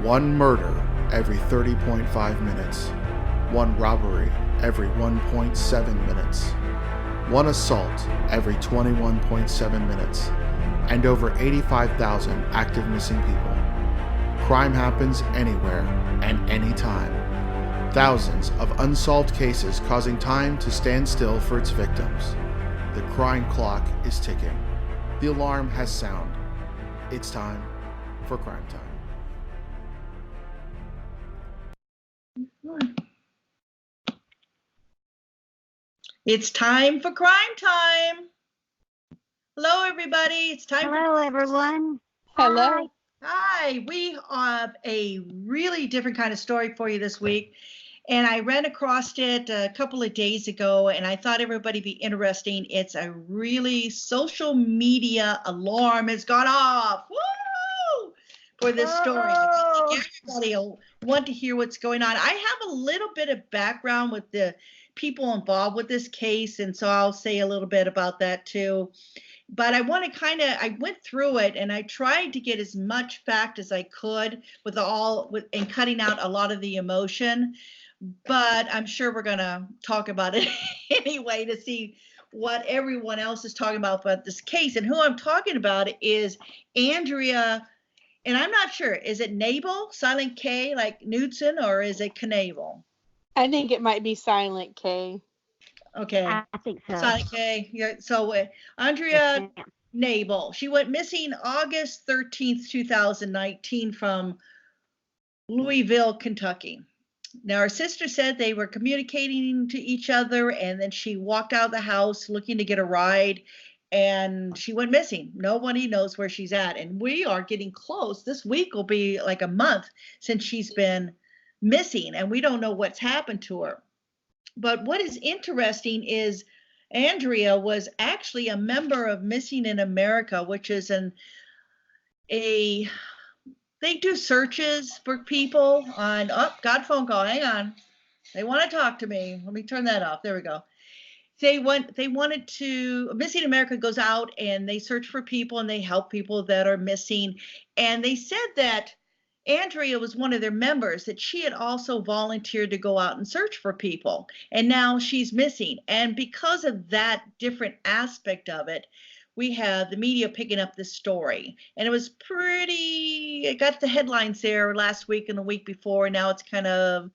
One murder every 30.5 minutes. One robbery every 1.7 minutes. One assault every 21.7 minutes. And over 85,000 active missing people. Crime happens anywhere and anytime. Thousands of unsolved cases causing time to stand still for its victims. The crime clock is ticking. The alarm has sounded. It's time for crime time. It's time for crime time. Hello, everybody. It's time. Hello, everyone. Hello. Hi. We have a really different kind of story for you this week. And I ran across it a couple of days ago, and I thought everybody be interesting. It's a really social media alarm has gone off. Woo! For this story. I think everybody will want to hear what's going on. I have a little bit of background with the people involved with this case, and so I'll say a little bit about that too. But I want to I went through it and I tried to get as much fact as I could and cutting out a lot of the emotion. But I'm sure we're going to talk about it anyway to see what everyone else is talking about this case. And who I'm talking about is Andrea. And I'm not sure, is it Knabel, silent K, like Knudsen, or is it Knabel? I think it might be silent K. Okay. I think so. Silent K. Yeah. So Andrea Knabel, she went missing August 13th, 2019 from Louisville, Kentucky. Now, her sister said they were communicating to each other, and then she walked out of the house looking to get a ride, and she went missing. Nobody knows where she's at, and we are getting close. This week will be like a month since she's been missing, and we don't know what's happened to her. But what is interesting is Andrea was actually a member of Missing in America, which is they do searches for people on, got phone call, hang on. They want to talk to me. Let me turn that off. There we go. Missing America goes out and they search for people and they help people that are missing. And they said that Andrea was one of their members, that she had also volunteered to go out and search for people. And now she's missing. And because of that different aspect of it, we have the media picking up this story. And it got the headlines there last week and the week before. Now it's kind of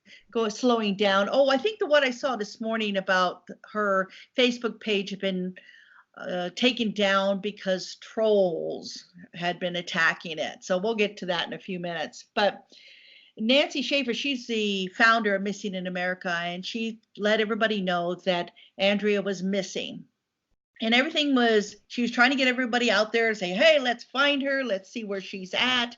slowing down. Oh, I think what I saw this morning about her Facebook page had been taken down because trolls had been attacking it. So we'll get to that in a few minutes. But Nancy Schaefer, she's the founder of Missing in America, and she let everybody know that Andrea was missing. And she was trying to get everybody out there and say, hey, let's find her. Let's see where she's at.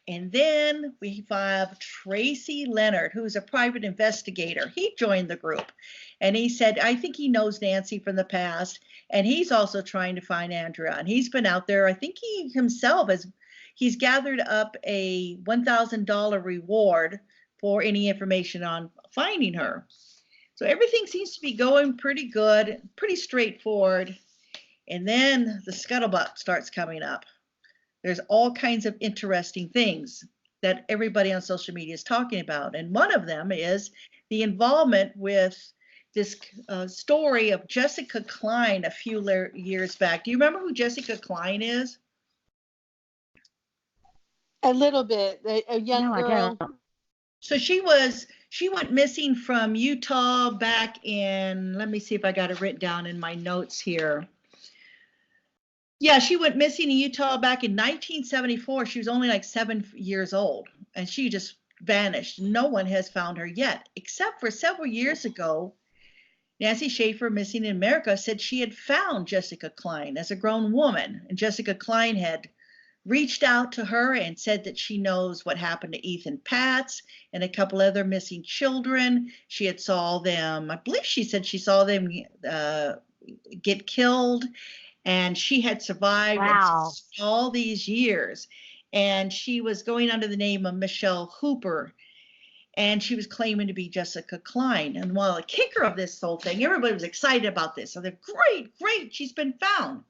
And then we have Tracy Leonard, who's a private investigator. He joined the group. And he said, I think he knows Nancy from the past. And he's also trying to find Andrea. And he's been out there. I think he himself he's gathered up a $1,000 reward for any information on finding her. So everything seems to be going pretty good, pretty straightforward. And then the scuttlebutt starts coming up. There's all kinds of interesting things that everybody on social media is talking about. And one of them is the involvement with this story of Jessica Klein a few years back. Do you remember who Jessica Klein is? A little bit. A young girl. I don't. So she went missing from Utah back in, let me see if I got it written down in my notes here. Yeah, she went missing in Utah back in 1974. She was only like 7 years old, and she just vanished. No one has found her yet, except for several years ago, Nancy Schaefer, Missing in America, said she had found Jessica Klein as a grown woman, and Jessica Klein had reached out to her and said that she knows what happened to Ethan Patz and a couple other missing children. She had saw them, I believe she said she saw them get killed, and she had survived. Wow. All these years. And she was going under the name of Michelle Hooper, and she was claiming to be Jessica Klein. And while the kicker of this whole thing, everybody was excited about this. So they're great, she's been found.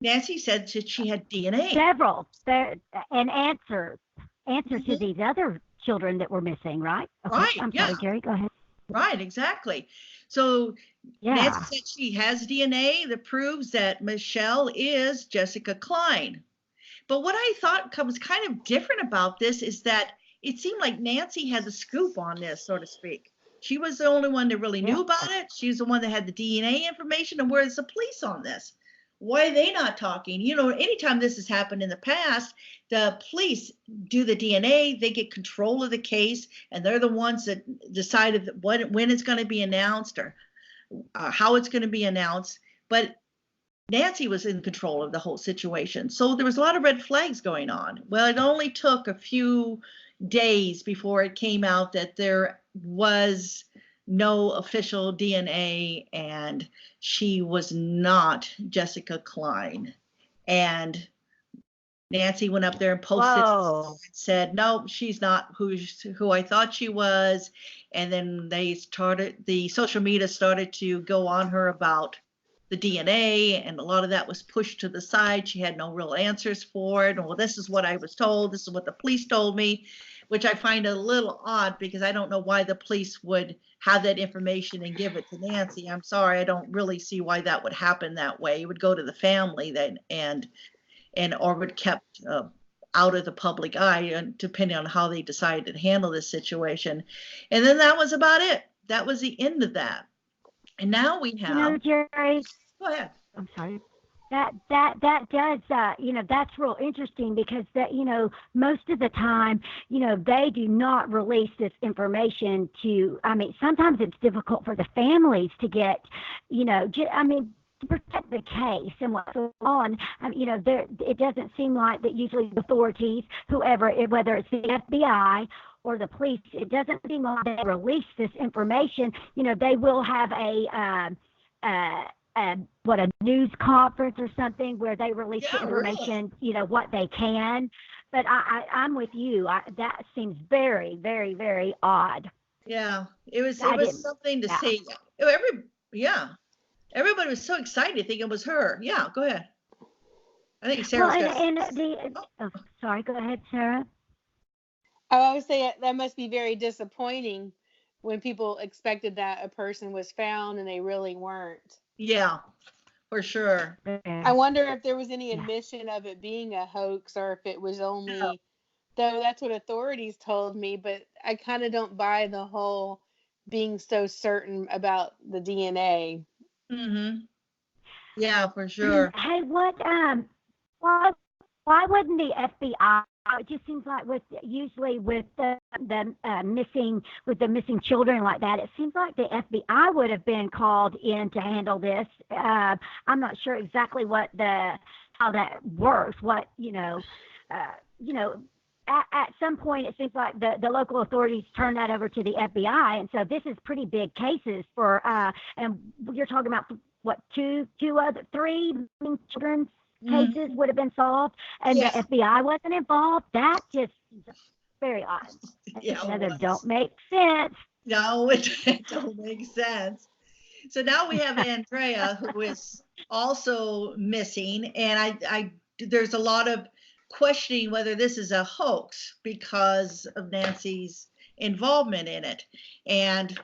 Nancy said that she had DNA. Several and answers. answer to these other children that were missing, right? Okay, Right, I'm yeah. sorry, Jerry, go ahead. Right, exactly. So Yeah. Nancy said she has DNA that proves that Michelle is Jessica Klein. But what I thought was kind of different about this is that it seemed like Nancy had the scoop on this, so to speak. She was the only one that really knew about it. She was the one that had the DNA information. And where's the police on this? Why are they not talking? You know, anytime this has happened in the past, the police do the DNA, they get control of the case, and they're the ones that decide when it's going to be announced or how it's going to be announced. But Nancy was in control of the whole situation. So there was a lot of red flags going on. Well, it only took a few days before it came out that there was no official DNA and she was not Jessica Klein. And Nancy went up there and posted and said, no, she's not who I thought she was. And then the social media started to go on her about the DNA, and a lot of that was pushed to the side. She had no real answers for it. Well, this is what I was told. This is what the police told me, which I find a little odd because I don't know why the police would have that information and give it to Nancy. I'm sorry, I don't really see why that would happen that way. It would go to the family then or would kept out of the public eye, depending on how they decided to handle this situation. And then that was about it. That was the end of that. And now we have. Jerry. Go ahead. I'm sorry. That does, that's real interesting because most of the time, they do not release this information to, sometimes it's difficult for the families to get, to protect the case and what's on. It doesn't seem like that usually the authorities, whoever, whether it's the FBI or the police, it doesn't seem like they release this information. They will have a news conference or something where they release the information, what they can. But I'm with you. That seems very, very, very odd. Yeah, it was something to see. Everybody was so excited thinking it was her. Yeah, go ahead. I think Sarah's sorry, go ahead, Sarah. I would say that must be very disappointing when people expected that a person was found and they really weren't. Yeah, for sure. I wonder if there was any admission of it being a hoax or if it was only, though that's what authorities told me, but I kind of don't buy the whole being so certain about the DNA. Mm-hmm. Yeah, for sure. Hey, why wouldn't the FBI? It just seems like usually with the missing children like that, it seems like the FBI would have been called in to handle this. I'm not sure exactly how that works. At some point it seems like the local authorities turn that over to the FBI, and so this is pretty big cases for. And you're talking about three children's cases would have been solved, and the FBI wasn't involved. That just is very odd. That don't make sense. No, it don't make sense. So now we have Andrea, who is also missing, and there's a lot of questioning whether this is a hoax because of Nancy's involvement in it. And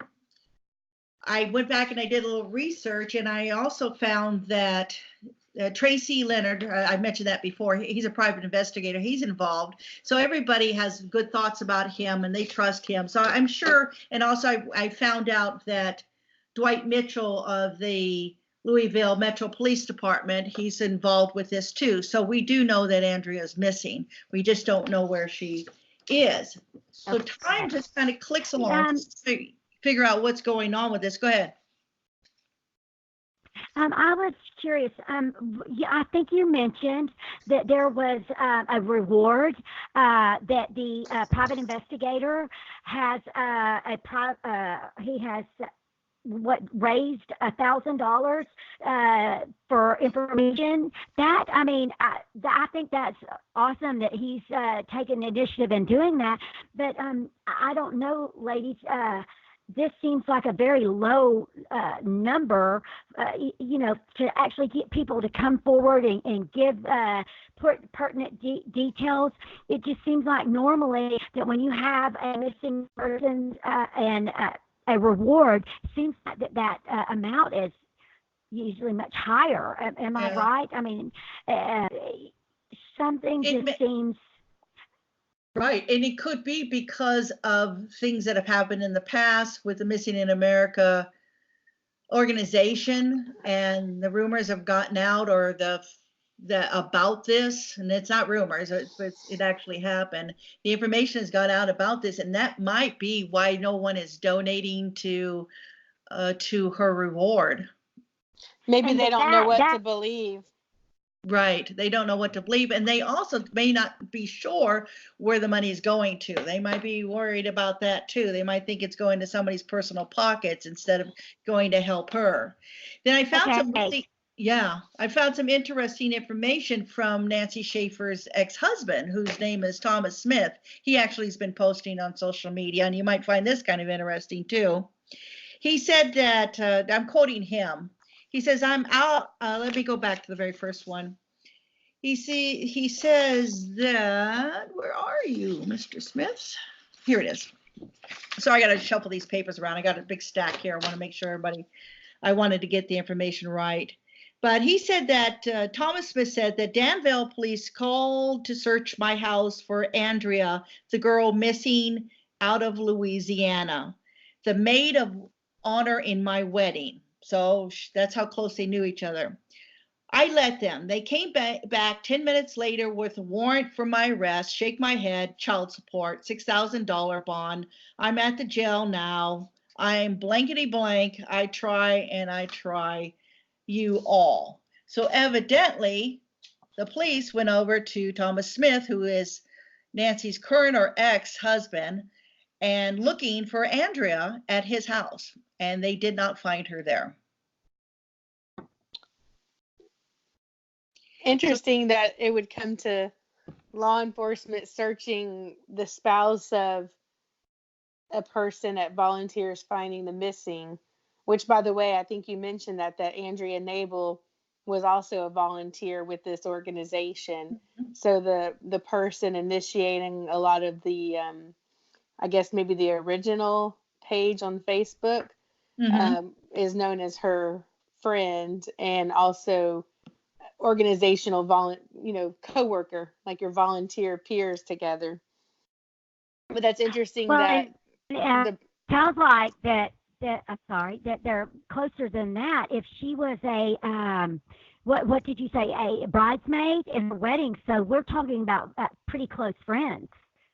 I went back and I did a little research, and I also found that Tracy Leonard, I mentioned that before, he's a private investigator, he's involved. So everybody has good thoughts about him and they trust him. So I'm sure, and also I found out that Dwight Mitchell of the Louisville Metro Police Department, he's involved with this too. So we do know that Andrea is missing. We just don't know where she is. So time just kind of clicks along to figure out what's going on with this. Go ahead. I was curious. I think you mentioned that there was a reward that the private investigator has raised $1,000 for information. I think that's awesome that he's taken initiative in doing that. But I don't know, ladies. this seems like a very low number, to actually get people to come forward and give pertinent details. It just seems like normally that when you have a missing person and a reward, it seems like that amount is usually much higher. Am I right? I mean, something just seems... Right. And it could be because of things that have happened in the past with the Missing in America organization, and the rumors have gotten out, or the about this, and it's not rumors, it actually happened. The information has got out about this, and that might be why no one is donating to her reward. Maybe they don't know what to believe. Right. They don't know what to believe, and they also may not be sure where the money is going to. They might be worried about that too. They might think it's going to somebody's personal pockets instead of going to help her. Then I found I found some interesting information from Nancy Schaefer's ex-husband, whose name is Thomas Smith. He actually has been posting on social media, and you might find this kind of interesting too. He said that, I'm quoting him. He says, I'm out. Let me go back to the very first one. He says that, where are you, Mr. Smith? Here it is. So I got to shuffle these papers around. I got a big stack here. I want to make sure I wanted to get the information right. But he said that Thomas Smith said that Danville police called to search my house for Andrea, the girl missing out of Louisiana, the maid of honor in my wedding. So that's how close they knew each other. I let them. They came back 10 minutes later with a warrant for my arrest, shake my head, child support, $6,000 bond. I'm at the jail now. I'm blankety blank. I try you all. So evidently, the police went over to Thomas Smith, who is Nancy's current or ex-husband, and looking for Andrea at his house, and they did not find her there. Interesting that it would come to law enforcement searching the spouse of a person at Volunteers Finding the Missing, which, by the way, I think you mentioned that Andrea Knabel was also a volunteer with this organization. Mm-hmm. So the person initiating a lot of the I guess maybe the original page on Facebook, mm-hmm. Is known as her friend, and also organizational coworker, like your volunteer peers together. But that's interesting. Well, that sounds like that they're closer than that. If she was a what did you say, a bridesmaid in the wedding? So we're talking about pretty close friends.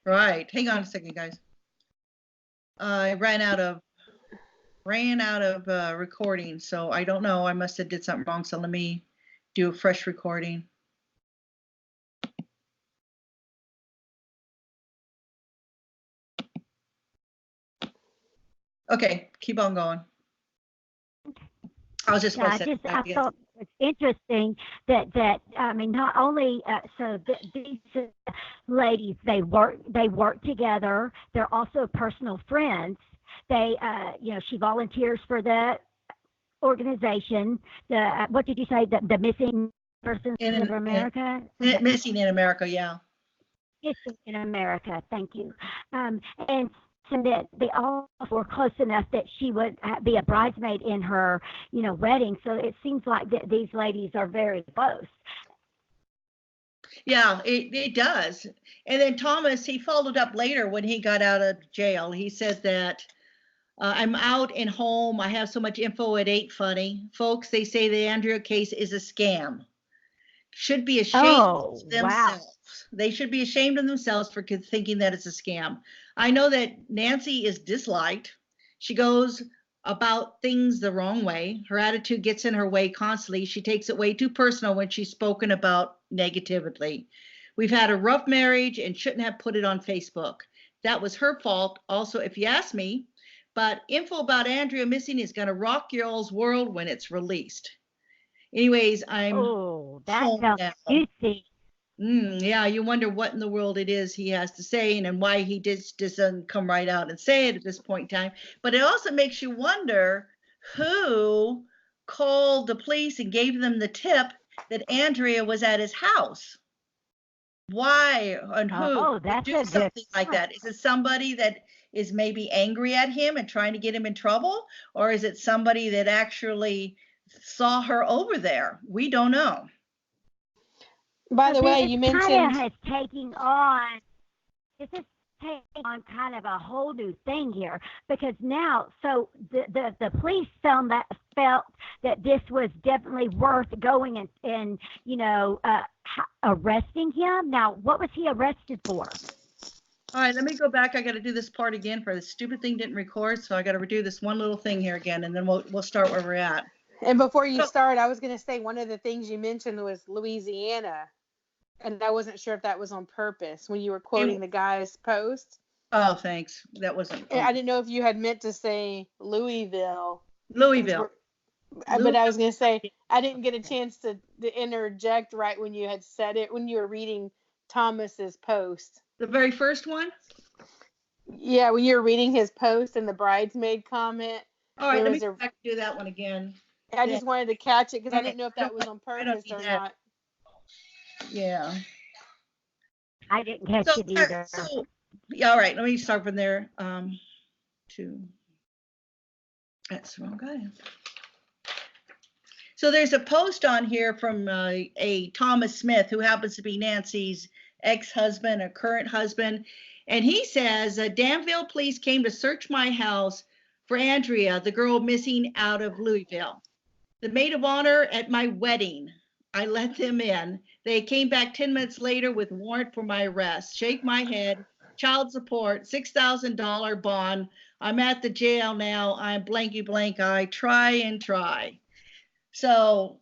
Right. Hang on a second, guys. I ran out of recording, so I don't know. I must have did something wrong. So let me do a fresh recording. Okay, keep on going. I was just I thought it was interesting that I mean, not only these ladies, they work together. They're also personal friends. They she volunteers for the organization. What did you say? The Missing Persons of America. Missing in America, yeah. Missing in America. Thank you. And that they all were close enough that she would be a bridesmaid in her, wedding. So it seems like these ladies are very close. Yeah, it does. And then Thomas, he followed up later when he got out of jail. He said that I'm out and home. I have so much info, it ain't funny. Folks, they say the Andrea case is a scam. Should be ashamed of themselves. Wow. They should be ashamed of themselves for thinking that it's a scam. I know that Nancy is disliked. She goes about things the wrong way. Her attitude gets in her way constantly. She takes it way too personal when she's spoken about negatively. We've had a rough marriage and shouldn't have put it on Facebook. That was her fault. Also, if you ask me, but info about Andrea missing is going to rock your all's world when it's released. Anyways, I'm that sounds juicy. Yeah, you wonder what in the world it is he has to say and why he just doesn't come right out and say it at this point in time. But it also makes you wonder who called the police and gave them the tip that Andrea was at his house. Why and who Oh, would that's do a good something like point. that? Is it somebody that is maybe angry at him and trying to get him in trouble? Or is it somebody that actually saw her over there? We don't know. By So the way, this you kind mentioned of has taken on. This is taking on kind of a whole new thing here because now, so the police felt that this was definitely worth going and arresting him. Now, what was he arrested for? All right, let me go back. I got to do this part again for the stupid thing didn't record, so I got to redo this one little thing here again, and then we'll start where we're at. And before you So, start, I was going to say one of the things you mentioned was Louisiana, and I wasn't sure if that was on purpose when you were quoting the guy's post. oh, thanks. That wasn't And I didn't know if you had meant to say Louisville. Louisville. But I was Louisville. going to say I didn't get a chance to interject right when you had said it when you were reading Thomas's post. The very first one. Yeah, when you were reading his post and the bridesmaid comment. All right, let me go back and do that one again. I just wanted to catch it because I didn't know if I that was on don't purpose need or that. not. Yeah. I didn't catch it either. Yeah, all right, let me start from there. That's the wrong guy. So there's a post on here from a Thomas Smith, who happens to be Nancy's ex-husband, a current husband. And he says, Danville police came to search my house for Andrea, the girl missing out of Louisville. The maid of honor at my wedding. I let them in. They came back 10 minutes later with warrant for my arrest. Shake my head. Child support, $6,000 bond. I'm at the jail now. I'm blanky blank. I try and try. So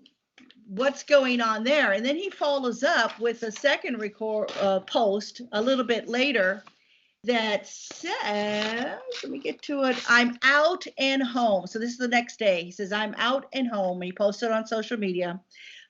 what's going on there? And then he follows up with a second post a little bit later that says, let me get to it. I'm out and home. So this is the next day. He says, I'm out and home. He posted on social media.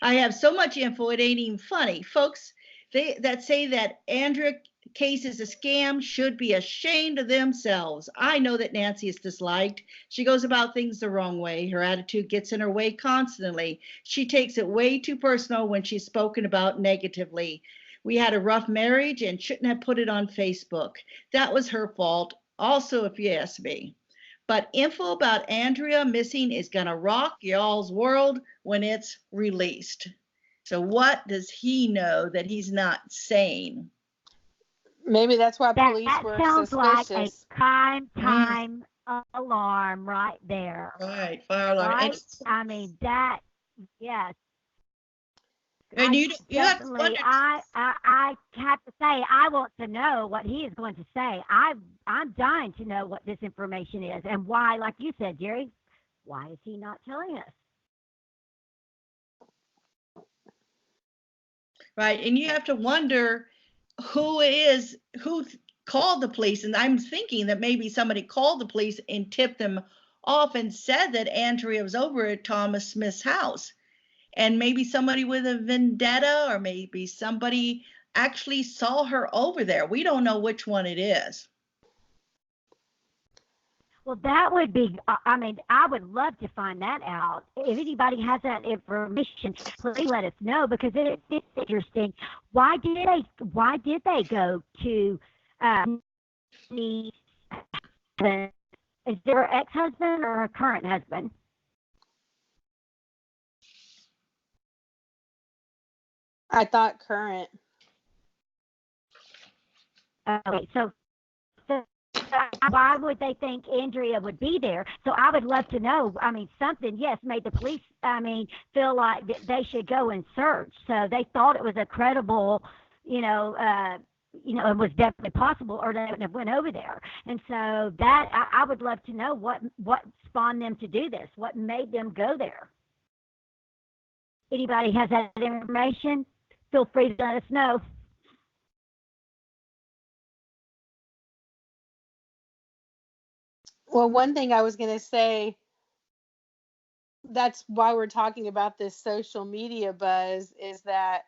I have so much info, it ain't even funny. Folks that say that Andrea case is a scam should be ashamed of themselves. I know that Nancy is disliked. She goes about things the wrong way. Her attitude gets in her way constantly. She takes it way too personal when she's spoken about negatively. We had a rough marriage and shouldn't have put it on Facebook. That was her fault, also, if you ask me. But info about Andrea missing is going to rock y'all's world when it's released. So what does he know that he's not saying? Maybe that's why police were sounds suspicious. Like a prime time alarm right there. Right, fire alarm. Right? I mean, that, yes. And you have to wonder. I have to say, I want to know what he is going to say. I'm dying to know what this information is and why, like you said, Jerry, why is he not telling us? Right, and you have to wonder who called the police. And I'm thinking that maybe somebody called the police and tipped them off and said that Andrea was over at Thomas Smith's house. And maybe somebody with a vendetta, or maybe somebody actually saw her over there. We don't know which one it is. Well, that would be, I mean, I would love to find that out. If anybody has that information, please let us know, because it's interesting. Why did they go to is there an ex-husband or a current husband? I thought current. Okay, so why would they think Andrea would be there? So I would love to know. I mean, something, yes, made the police, feel like they should go and search. So they thought it was a credible, it was definitely possible, or they wouldn't have went over there. And so that, I would love to know what spawned them to do this, what made them go there. Anybody has that information? Feel free to let us know. Well, one thing I was going to say, that's why we're talking about this social media buzz, is that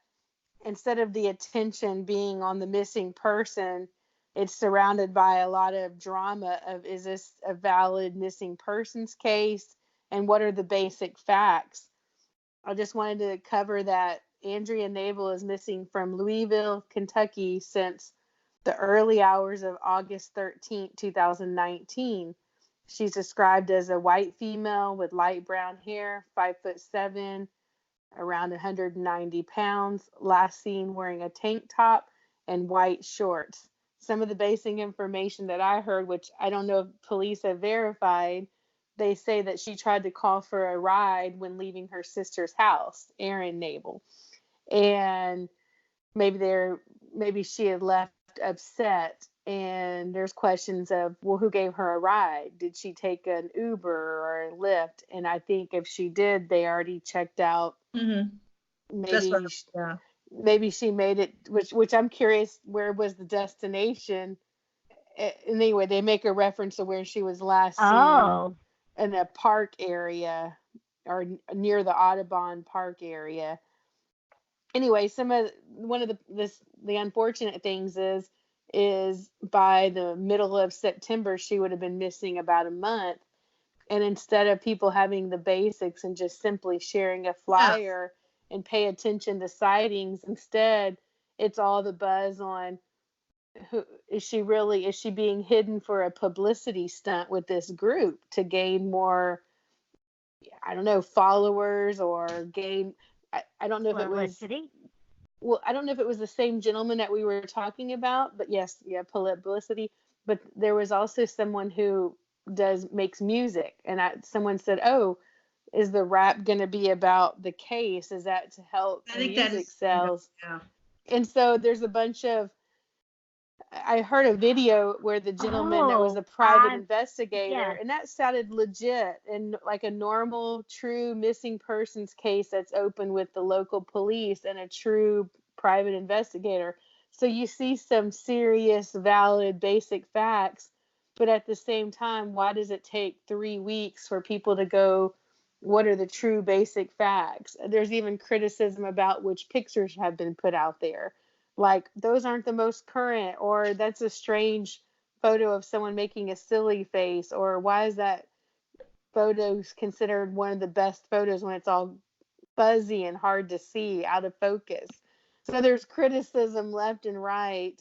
instead of the attention being on the missing person, it's surrounded by a lot of drama of, is this a valid missing persons case, and what are the basic facts? I just wanted to cover that Andrea Knabel is missing from Louisville, Kentucky since the early hours of August 13th, 2019. She's described as a white female with light brown hair, 5'7", around 190 pounds, last seen wearing a tank top and white shorts. Some of the basic information that I heard, which I don't know if police have verified, they say that she tried to call for a ride when leaving her sister's house, Erin Knabel. And maybe she had left upset, and there's questions of, well, who gave her a ride? Did she take an Uber or a Lyft? And I think if she did, they already checked out. That's Maybe right. Yeah. maybe she made it, which I'm curious, where was the destination? And anyway, they make a reference to where she was last seen in a park area, or near the Audubon Park area. Anyway, one of the unfortunate things is by the middle of September she would have been missing about a month. And instead of people having the basics and just simply sharing a flyer and pay attention to sightings, instead it's all the buzz on, who is she being hidden for a publicity stunt with this group to gain more, I don't know, followers, or gain, I don't know if it was, well, I don't know if it was the same gentleman that we were talking about, but yes, yeah, publicity. But there was also someone who makes music, and someone said, "Oh, is the rap going to be about the case? Is that to help music sales?" Yeah. And so there's a bunch of, I heard a video where the gentleman that was a private investigator, and that sounded legit and like a normal, true missing persons case that's open with the local police and a true private investigator. So you see some serious, valid, basic facts, but at the same time, why does it take 3 weeks for people to go, what are the true basic facts? There's even criticism about which pictures have been put out there. Like, those aren't the most current, or that's a strange photo of someone making a silly face, or why is that photo considered one of the best photos when it's all fuzzy and hard to see, out of focus? So there's criticism left and right.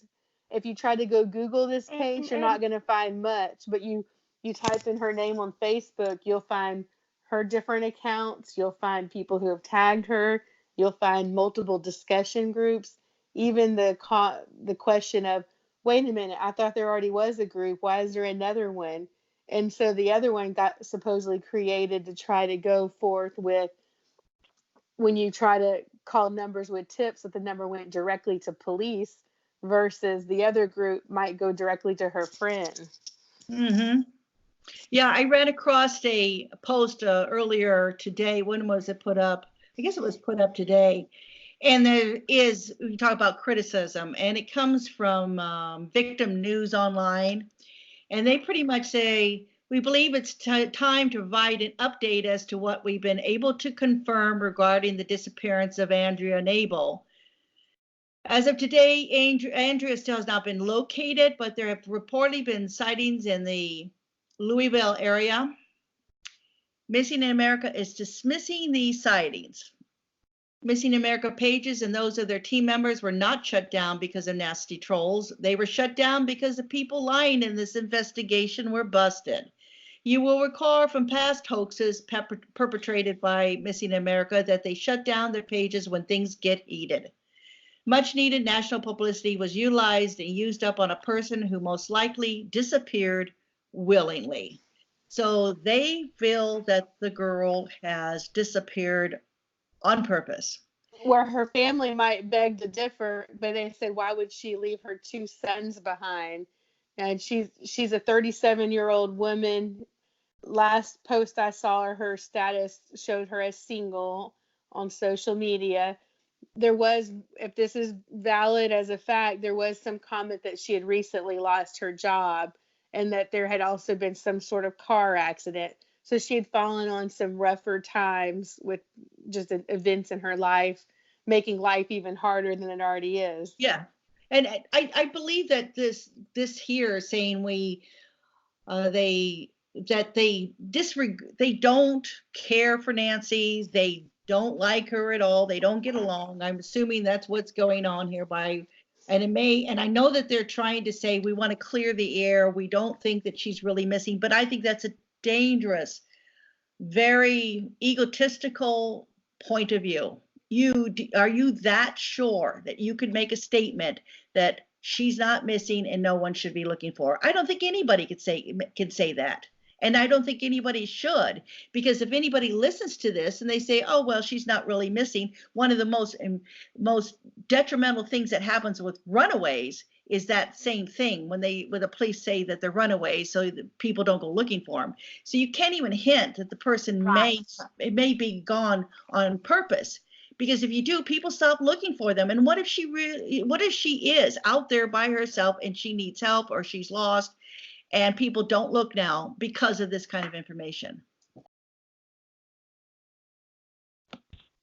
If you try to go Google this case, you're not going to find much, but you type in her name on Facebook, you'll find her different accounts, you'll find people who have tagged her, you'll find multiple discussion groups. Even the question of, wait a minute, I thought there already was a group. Why is there another one? And so the other one got supposedly created to try to go forth with, when you try to call numbers with tips, that the number went directly to police, versus the other group might go directly to her friend. Yeah, I ran across a post earlier today. When was it put up? I guess it was put up today. And we talk about criticism, and it comes from Victim News Online. And they pretty much say, we believe it's time to provide an update as to what we've been able to confirm regarding the disappearance of Andrea Knabel. As of today, Andrea still has not been located, but there have reportedly been sightings in the Louisville area. Missing in America is dismissing these sightings. Missing America pages and those of their team members were not shut down because of nasty trolls. They were shut down because the people lying in this investigation were busted. You will recall from past hoaxes perpetrated by Missing America that they shut down their pages when things get heated. Much needed national publicity was utilized and used up on a person who most likely disappeared willingly. So they feel that the girl has disappeared on purpose. Where her family might beg to differ, but they said, why would she leave her 2 sons behind? And she's a 37-year-old woman. Last post I saw her status showed her as single on social media. There was, if this is valid as a fact, there was some comment that she had recently lost her job, and that there had also been some sort of car accident. So she had fallen on some rougher times with just events in her life making life even harder than it already is. Yeah. And I believe that this here is saying they that they don't care for Nancy. They don't like her at all. They don't get along. I'm assuming that's what's going on here and I know that they're trying to say we want to clear the air. We don't think that she's really missing, but I think that's a dangerous, very egotistical point of view. Are you that sure that you could make a statement that she's not missing and no one should be looking for her? I don't think anybody can say that. And I don't think anybody should, because if anybody listens to this and they say, "Oh well, she's not really missing," one of the most detrimental things that happens with runaways is that same thing when the police say that they're runaways, so that people don't go looking for them. So you can't even hint that the person Right. may be gone on purpose, because if you do, people stop looking for them. And what if she is out there by herself and she needs help or she's lost and people don't look now because of this kind of information?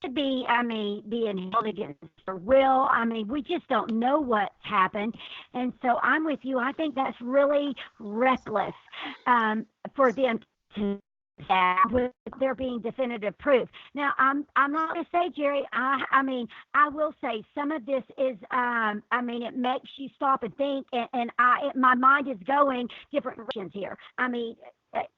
To be, I mean, being held against her will. I mean, we just don't know what's happened. And so I'm with you. I think that's really reckless for them to that with there being definitive proof. Now, I'm not going to say, Jerry. I mean, I will say some of this is. I mean, it makes you stop and think, and my mind is going different directions here. I mean,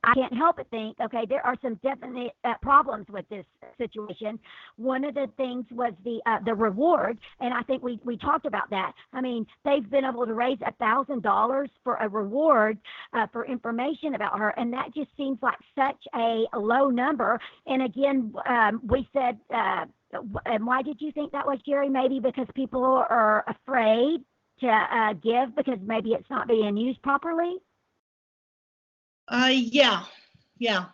I can't help but think, okay, there are some definite problems with this situation. One of the things was the reward, and I think we talked about that. I mean, they've been able to raise $1,000 for a reward for information about her, and that just seems like such a low number. And again, we said, and why did you think that was, Jerry? Maybe because people are afraid to give because maybe it's not being used properly. Yeah. Yeah.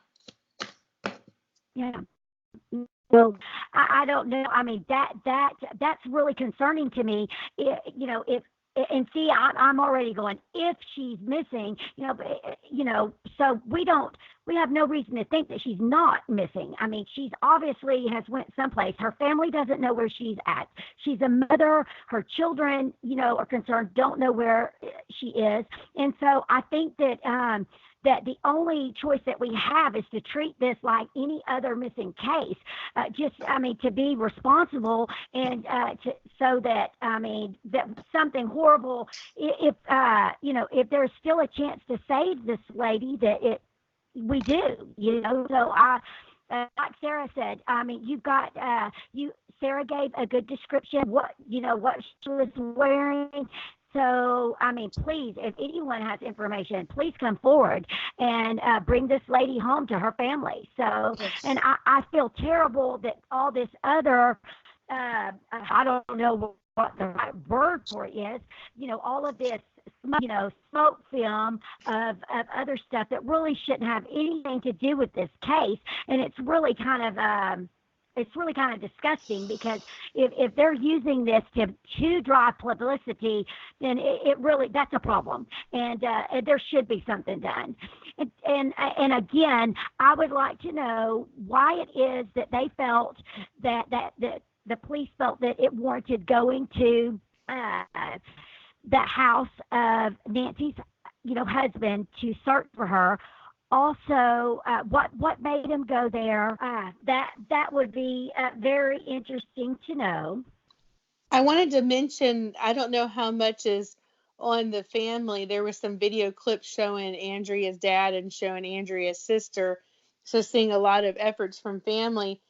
Well, I don't know. I mean, that's really concerning to me. If and see, I'm already going. If she's missing, so we have no reason to think that she's not missing. I mean, she's obviously has went someplace. Her family doesn't know where she's at. She's a mother. Her children, are concerned, don't know where she is, and so I think that that the only choice that we have is to treat this like any other missing case. To be responsible and so that, that something horrible, if there's still a chance to save this lady, we do, So like Sarah said, Sarah gave a good description what she was wearing. So, please, if anyone has information, please come forward and bring this lady home to her family. So, Yes. and I feel terrible that all this other, I don't know what the right word for it is, all of this, smoke film of other stuff that really shouldn't have anything to do with this case. And it's really kind of disgusting because if they're using this to drive publicity, then it really, that's a problem, and there should be something done. And again, I would like to know why it is that they felt that the police felt that it warranted going to the house of Nancy's husband to search for her. Also, what made him go there? That would be very interesting to know. I wanted to mention, I don't know how much is on the family. There was some video clips showing Andrea's dad and showing Andrea's sister. So seeing a lot of efforts from family.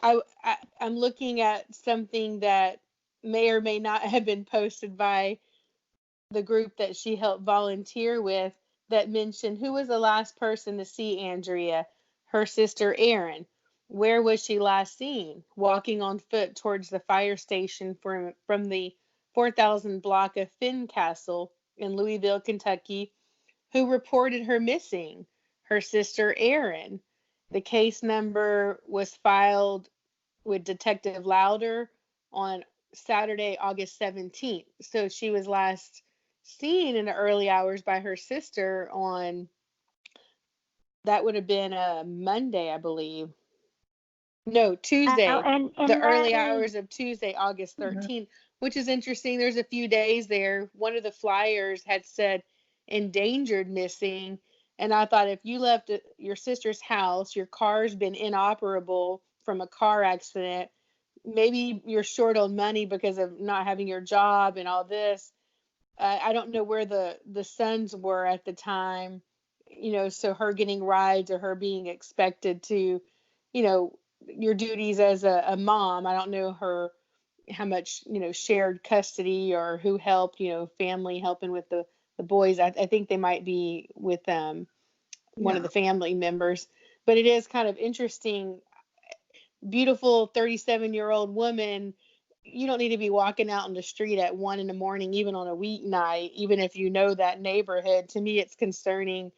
I'm looking at something that may or may not have been posted by the group that she helped volunteer with, that mentioned who was the last person to see Andrea, her sister Erin. Where was she last seen? Walking on foot towards the fire station from the 4000 block of Fincastle in Louisville, Kentucky. Who reported her missing? Her sister Erin. The case number was filed with Detective Lauder on Saturday, August 17th. So she was last seen in the early hours by her sister on, that would have been a Monday, I believe. No, Oh, Tuesday, the and early that is hours of Tuesday, August Mhm. 13th, which is interesting. There's a few days there. One of the flyers had said endangered missing. And I thought, if you left your sister's house, your car's been inoperable from a car accident, maybe you're short on money because of not having your job and all this. I don't know where the sons were at the time, so her getting rides or her being expected to, you know, your duties as a mom. I don't know her how much, shared custody or who helped, family helping with the boys. I think they might be with one of Yeah. the family members. But it is kind of interesting. Beautiful 37-year-old woman, you don't need to be walking out in the street at 1 in the morning, even on a weeknight, even if you know that neighborhood. To me, it's concerning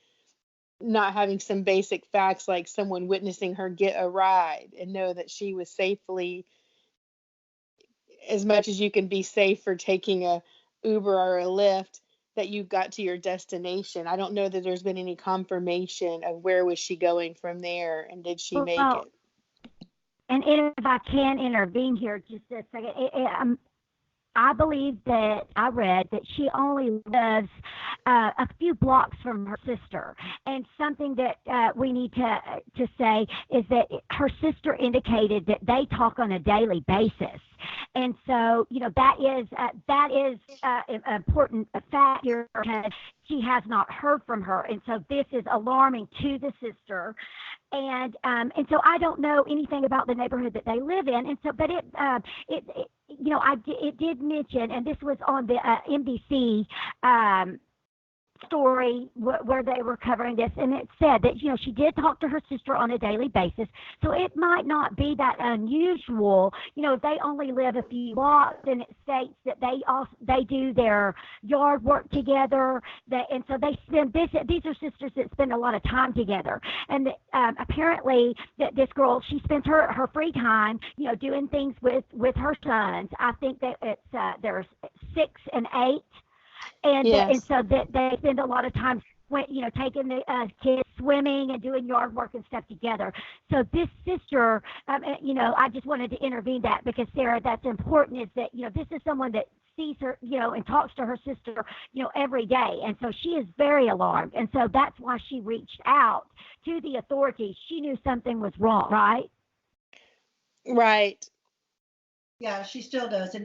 not having some basic facts like someone witnessing her get a ride and know that she was safely, as much as you can be safe for taking a Uber or a Lyft, that you got to your destination. I don't know that there's been any confirmation of where was she going from there and did she make well, it. and if I can intervene here just a second, I believe that I read that she only lives a few blocks from her sister. And something that we need to say is that her sister indicated that they talk on a daily basis. And so, that is an important factor because she has not heard from her, and so this is alarming to the sister. And so I don't know anything about the neighborhood that they live in, and so but it did mention, and this was on the NBC story where they were covering this, and it said that she did talk to her sister on a daily basis, so it might not be that unusual. If they only live a few blocks, and it states that they do their yard work together, and so they spend these are sisters that spend a lot of time together, and apparently that this girl, she spends her free time doing things with her sons. I think that it's there's 6 and 8, and Yes. so that they spend a lot of time taking the kids swimming and doing yard work and stuff together. So this sister, I just wanted to intervene that because Sarah, that's important. Is that this is someone that sees her, and talks to her sister, every day, and so she is very alarmed, and so that's why she reached out to the authorities. She knew something was wrong, right? Right. Yeah, she still does.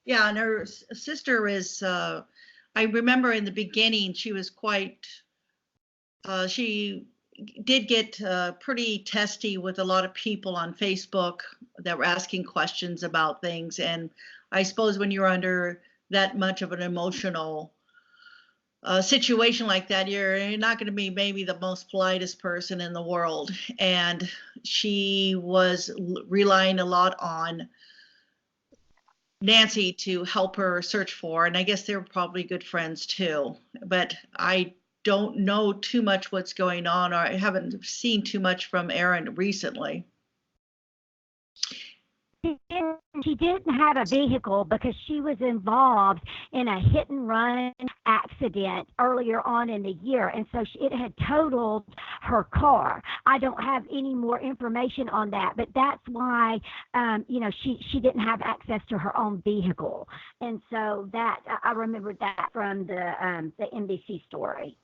Yeah, and her sister is, I remember in the beginning, she was she did get pretty testy with a lot of people on Facebook that were asking questions about things. And I suppose when you're under that much of an emotional situation like that, you're not going to be maybe the most politest person in the world. And she was relying a lot on Nancy to help her search for, and I guess they were probably good friends too. But I don't know too much what's going on, or I haven't seen too much from Erin recently. She didn't have a vehicle because she was involved in a hit and run accident earlier on in the year, and so it had totaled her car. I don't have any more information on that, but that's why she didn't have access to her own vehicle, and so that I remembered that from the NBC story.